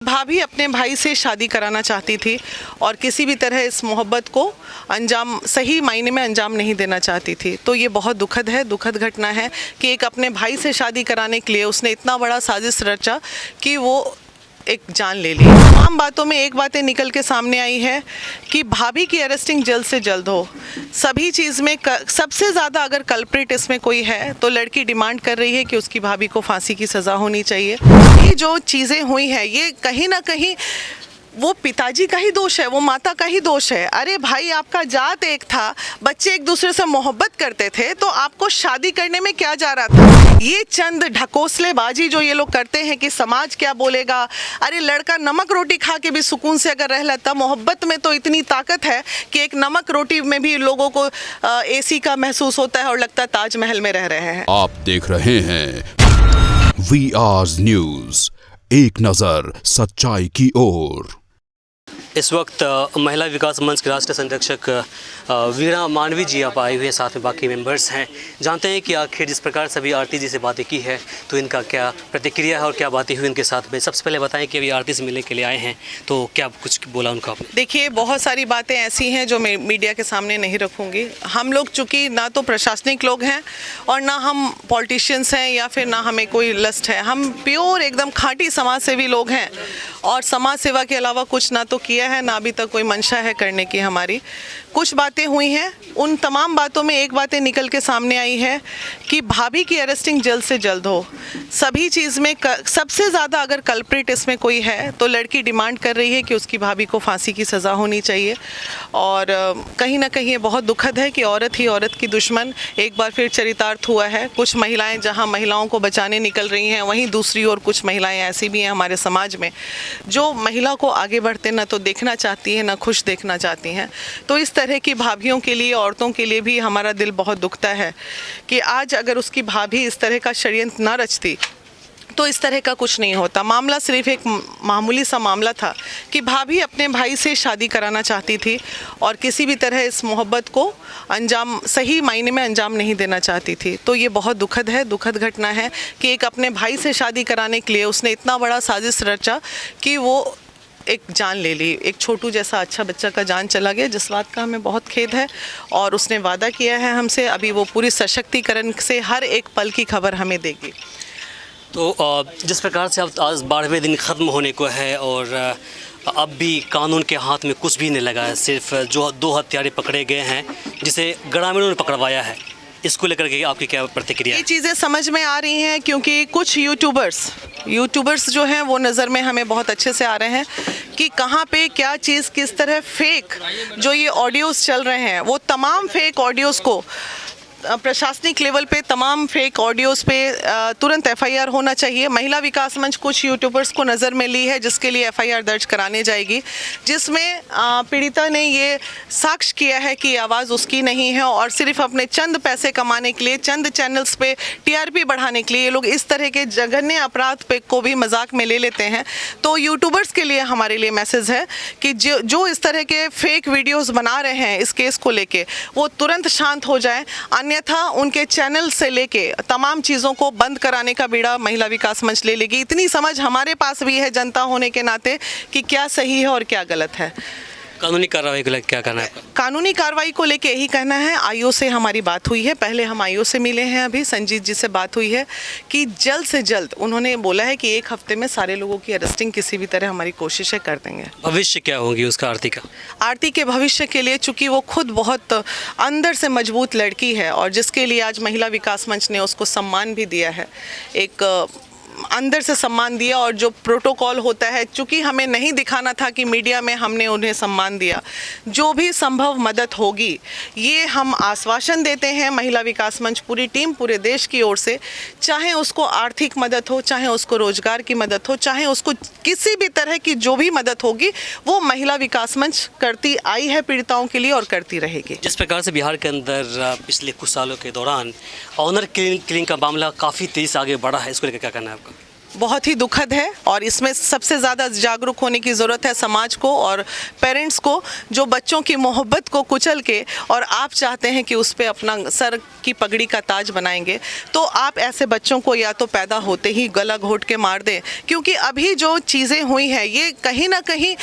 भाभी अपने भाई से शादी कराना चाहती थी और किसी भी तरह इस मोहब्बत को अंजाम सही मायने में अंजाम नहीं देना चाहती थी। तो ये बहुत दुखद घटना है कि एक अपने भाई से शादी कराने के लिए उसने इतना बड़ा साजिश रचा कि वो एक जान ले ली। तमाम बातों में एक बातें निकल के सामने आई है कि भाभी की अरेस्टिंग जल्द से जल्द हो। सभी चीज़ में सबसे ज़्यादा अगर कल्प्रिट इसमें कोई है तो लड़की डिमांड कर रही है कि उसकी भाभी को फांसी की सज़ा होनी चाहिए। ये जो चीज़ें हुई हैं ये कहीं ना कहीं वो पिताजी का ही दोष है, वो माता का ही दोष है। अरे भाई, आपका जात एक था, बच्चे एक दूसरे से मोहब्बत करते थे, तो आपको शादी करने में क्या जा रहा था? ये चंद ढकोसलेबाजी जो ये लोग करते हैं कि समाज क्या बोलेगा। अरे लड़का नमक रोटी खा के भी सुकून से अगर रह लेता, मोहब्बत में तो इतनी ताकत है कि एक नमक रोटी में भी लोगों को एसी का महसूस होता है और लगता है ताजमहल में रह रहे हैं। आप देख रहे हैं VR न्यूज, एक नजर सच्चाई की ओर। इस वक्त महिला विकास मंच के राष्ट्रीय संरक्षक वीणा मानवी जी आप आए हुए हैं, साथ में बाकी मेंबर्स हैं। जानते हैं कि आखिर जिस प्रकार सभी आरती जी से बातें की है तो इनका क्या प्रतिक्रिया है और क्या बातें हुई इनके साथ में। सबसे पहले बताएं कि अभी आरती से मिलने के लिए आए हैं तो क्या कुछ बोला उनका आपने? देखिए, बहुत सारी बातें ऐसी हैं जो मैं मीडिया के सामने नहीं रखूँगी। हम लोग चूँकि ना तो प्रशासनिक लोग हैं और ना हम पॉलिटिशियंस हैं या फिर ना हमें कोई लस्ट है। हम प्योर एकदम खाँटी समाज सेवी लोग हैं और समाज सेवा के अलावा कुछ ना तो किया है ना अभी तक कोई मंशा है करने की हमारी। कुछ बातें हुई हैं, उन तमाम बातों में एक बातें निकल के सामने आई है कि भाभी की अरेस्टिंग जल्द से जल्द हो। सभी चीज़ में सबसे ज़्यादा अगर कल्प्रिट इसमें कोई है तो लड़की डिमांड कर रही है कि उसकी भाभी को फांसी की सज़ा होनी चाहिए। और कहीं ना कहीं ये बहुत दुखद है कि औरत ही औरत की दुश्मन एक बार फिर चरितार्थ हुआ है। कुछ महिलाएं जहां महिलाओं को बचाने निकल रही हैं, वहीं दूसरी ओर कुछ महिलाएं ऐसी भी हैं हमारे समाज में जो महिला को आगे बढ़ते ना तो देखना चाहती हैं ना खुश देखना चाहती हैं। तो इस तरह की भाभियों के लिए, औरतों के लिए भी हमारा दिल बहुत दुखता है कि आज अगर उसकी भाभी इस तरह का षड्यंत्र ना रचती तो इस तरह का कुछ नहीं होता। मामला सिर्फ एक मामूली सा मामला था कि भाभी अपने भाई से शादी कराना चाहती थी और किसी भी तरह इस मोहब्बत को अंजाम सही मायने में अंजाम नहीं देना चाहती थी। तो ये बहुत दुखद घटना है कि एक अपने भाई से शादी कराने के लिए उसने इतना बड़ा साजिश रचा कि वो एक जान ले ली। एक छोटू जैसा अच्छा बच्चा का जान चला गया, जिस बात का हमें बहुत खेद है। और उसने वादा किया है हमसे, अभी वो पूरी सशक्तिकरण से हर एक पल की खबर हमें देगी। तो जिस प्रकार से अब आज 12वें दिन ख़त्म होने को है और अब भी कानून के हाथ में कुछ भी नहीं लगा है, सिर्फ जो 2 हत्यारे पकड़े गए हैं जिसे ग्रामीणों ने पकड़वाया है, इसको लेकर के आपकी क्या प्रतिक्रिया? ये चीज़ें समझ में आ रही हैं क्योंकि कुछ यूट्यूबर्स जो हैं वो नज़र में हमें बहुत अच्छे से आ रहे हैं कि कहाँ पे क्या चीज़ किस तरह फेक जो ये ऑडियोज़ चल रहे हैं, वो तमाम फेक ऑडियोज़ को प्रशासनिक लेवल पे तमाम फेक ऑडियोज़ पे तुरंत FIR होना चाहिए। महिला विकास मंच कुछ यूट्यूबर्स को नज़र में ली है जिसके लिए FIR दर्ज कराने जाएगी, जिसमें पीड़िता ने ये साक्ष्य किया है कि आवाज़ उसकी नहीं है और सिर्फ अपने चंद पैसे कमाने के लिए, चंद चैनल्स पे TRP बढ़ाने के लिए ये लोग इस तरह के जघन्य अपराध पे को भी मजाक में ले लेते हैं। तो यूट्यूबर्स के लिए हमारे लिए मैसेज है कि जो इस तरह के फेक वीडियोज़ बना रहे हैं इस केस को लेके, वो तुरंत शांत हो जाए, अन्यथा उनके चैनल से लेके तमाम चीज़ों को बंद कराने का बीड़ा महिला विकास मंच ले लेगी। इतनी समझ हमारे पास भी है जनता होने के नाते कि क्या सही है और क्या गलत है। कानूनी कार्रवाई को लेकर क्या कहना है? कानूनी कार्रवाई को लेके यही कहना है। आईओ से हमारी बात हुई है, पहले हम आईओ से मिले हैं, अभी संजीत जी से बात हुई है कि जल्द से जल्द उन्होंने बोला है कि 1 हफ्ते में सारे लोगों की अरेस्टिंग किसी भी तरह हमारी कोशिशें कर देंगे। भविष्य क्या होगी उसका आरती का? आरती के भविष्य के लिए, चूँकि वो खुद बहुत अंदर से मजबूत लड़की है और जिसके लिए आज महिला विकास मंच ने उसको सम्मान भी दिया है, एक अंदर से सम्मान दिया। और जो प्रोटोकॉल होता है, चूँकि हमें नहीं दिखाना था कि मीडिया में हमने उन्हें सम्मान दिया, जो भी संभव मदद होगी ये हम आश्वासन देते हैं महिला विकास मंच पूरी टीम पूरे देश की ओर से, चाहे उसको आर्थिक मदद हो, चाहे उसको रोजगार की मदद हो, चाहे उसको किसी भी तरह की जो भी मदद होगी वो महिला विकास मंच करती आई है पीड़िताओं के लिए और करती रहेगी। जिस प्रकार से बिहार के अंदर पिछले कुछ सालों के दौरान ऑनर किलिंग का मामला काफ़ी तेज़ी से आगे बढ़ा है, इसको लेकर क्या कहना है आपका? बहुत ही दुखद है और इसमें सबसे ज़्यादा जागरूक होने की ज़रूरत है समाज को और पेरेंट्स को, जो बच्चों की मोहब्बत को कुचल के और आप चाहते हैं कि उस पर अपना सर की पगड़ी का ताज बनाएंगे, तो आप ऐसे बच्चों को या तो पैदा होते ही गला घोट के मार दें। क्योंकि अभी जो चीज़ें हुई हैं ये कहीं ना कहीं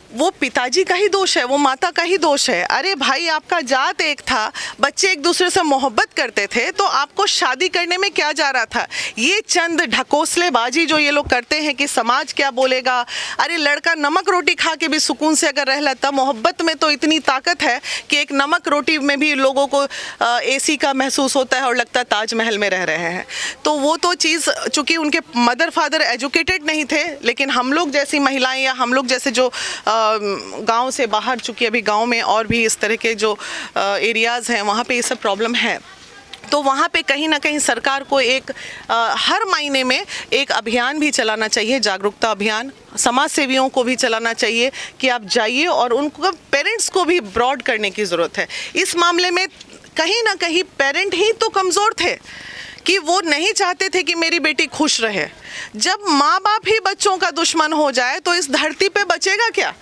वो पिताजी का ही दोष है, वो माता का ही दोष है। अरे भाई, आपका जात एक था, बच्चे एक दूसरे से मोहब्बत करते थे, तो आपको शादी करने में क्या जा रहा था? ये चंद ढकोसलेबाजी जो ये लोग करते हैं कि समाज क्या बोलेगा। अरे लड़का नमक रोटी खा के भी सुकून से अगर रह लेता, मोहब्बत में तो इतनी ताकत है कि एक नमक रोटी में भी लोगों को एसी का महसूस होता है और लगता है ताजमहल में रह रहे हैं। तो वो तो चीज़, चूँकि उनके मदर फादर एजुकेटेड नहीं थे, लेकिन हम लोग जैसी महिलाएं या हम लोग जैसे जो गांव से बाहर, चूँकि अभी गांव में और भी इस तरह के जो एरियाज़ हैं वहाँ पे ये सब प्रॉब्लम है, तो वहाँ पे कहीं ना कहीं सरकार को एक हर महीने में एक अभियान भी चलाना चाहिए, जागरूकता अभियान। समाज सेवियों को भी चलाना चाहिए कि आप जाइए और उनको, पेरेंट्स को भी ब्रॉड करने की ज़रूरत है। इस मामले में कहीं ना कहीं पेरेंट ही तो कमज़ोर थे कि वो नहीं चाहते थे कि मेरी बेटी खुश रहे। जब माँ बाप ही बच्चों का दुश्मन हो जाए तो इस धरती पे बचेगा क्या?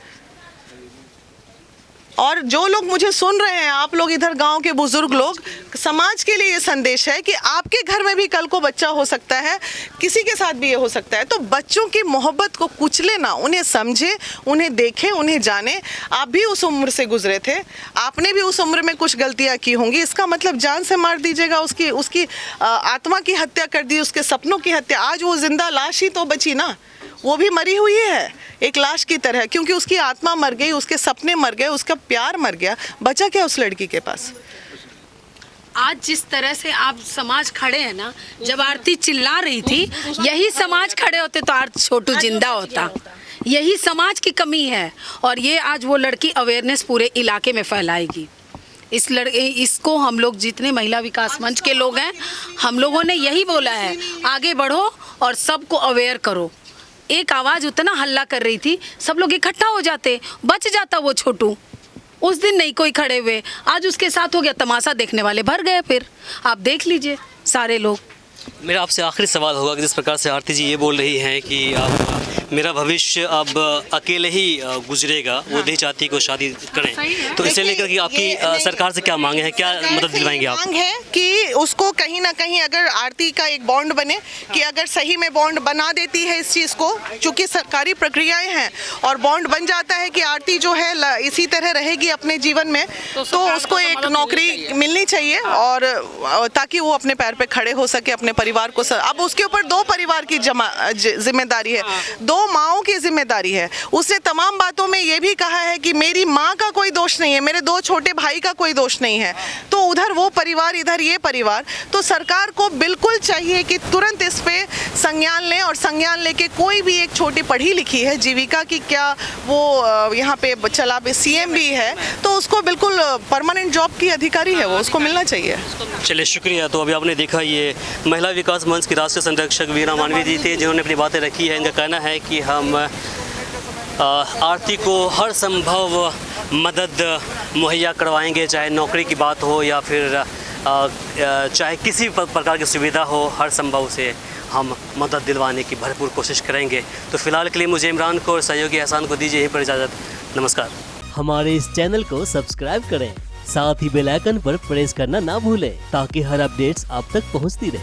और जो लोग मुझे सुन रहे हैं, आप लोग इधर गांव के बुजुर्ग लोग, समाज के लिए ये संदेश है कि आपके घर में भी कल को बच्चा हो सकता है, किसी के साथ भी ये हो सकता है। तो बच्चों की मोहब्बत को कुचले ना, उन्हें समझे, उन्हें देखें, उन्हें जाने। आप भी उस उम्र से गुजरे थे, आपने भी उस उम्र में कुछ गलतियां की होंगी। इसका मतलब जान से मार दीजिएगा, उसकी आत्मा की हत्या कर दी, उसके सपनों की हत्या। आज वो जिंदा लाश ही तो बची ना, वो भी मरी हुई है एक लाश की तरह, क्योंकि उसकी आत्मा मर गई, उसके सपने मर गए, उसका प्यार मर गया। बचा क्या उस लड़की के पास? आज जिस तरह से आप समाज खड़े हैं ना, जब आरती चिल्ला रही थी, यही समाज खड़े होते तो आज छोटू जिंदा होता। यही समाज की कमी है और ये आज वो लड़की अवेयरनेस पूरे इलाके में फैलाएगी। इसको हम लोग जितने महिला विकास मंच के लोग हैं, हम लोगों ने यही बोला है, आगे बढ़ो और सबको अवेयर करो। एक आवाज़ उतना हल्ला कर रही थी, सब लोग इकट्ठा हो जाते, बच जाता वो छोटू। उस दिन नहीं कोई खड़े हुए, आज उसके साथ हो गया, तमाशा देखने वाले भर गए। फिर आप देख लीजिए सारे लोग। मेरा आपसे आखिरी सवाल होगा कि जिस प्रकार से आरती जी ये बोल रही हैं कि आप, मेरा भविष्य अब अकेले ही गुजरेगा, वो नहीं चाहती को शादी करें, तो इसे लेकर कि आपकी सरकार से क्या मांगे हैं, क्या मदद दिलवाएंगे आप? मांग है कि उसको कहीं ना कहीं अगर आरती का एक बॉन्ड बने, कि अगर सही में बॉन्ड बना देती है इस चीज़ को, चूँकि सरकारी प्रक्रियाएं हैं और बॉन्ड बन जाता है कि आरती जो है इसी तरह रहेगी अपने जीवन में, तो उसको एक नौकरी मिलनी चाहिए और ताकि वो अपने पैर पे खड़े हो सके, अपने परिवार को। अब उसके ऊपर 2 परिवार की जिम्मेदारी है, 2 माओं की जिम्मेदारी है। उसने तमाम बातों में ये भी कहा है कि मेरी माँ का कोई दोष नहीं है, मेरे 2 छोटे भाई का कोई दोष नहीं है। तो उधर वो परिवार, इधर ये परिवार। तो सरकार को बिल्कुल चाहिए कि तुरंत इस पे संज्ञान लें और संज्ञान लेके कोई भी एक छोटी पढ़ी लिखी है, जीविका की क्या वो यहाँ पे चला CM भी है, तो उसको बिल्कुल परमानेंट जॉब की अधिकारी है वो, उसको मिलना चाहिए। चलिए, शुक्रिया। तो अभी आपने देखा, ये महिला विकास मंच की राष्ट्रीय संरक्षक वीणा मानवी जी थे, जिन्होंने अपनी बातें रखी है। इनका कहना है कि हम आरती को हर संभव मदद मुहैया करवाएंगे, चाहे नौकरी की बात हो या फिर चाहे किसी प्रकार की सुविधा हो, हर संभव से हम मदद दिलवाने की भरपूर कोशिश करेंगे। तो फिलहाल के लिए मुझे इमरान को और सहयोगी एहसान को दीजिए यहीं पर इजाज़त। नमस्कार। हमारे इस चैनल को सब्सक्राइब करें, साथ ही बेल आइकन पर प्रेस करना ना भूलें ताकि हर अपडेट्स आप तक पहुंचती रहे।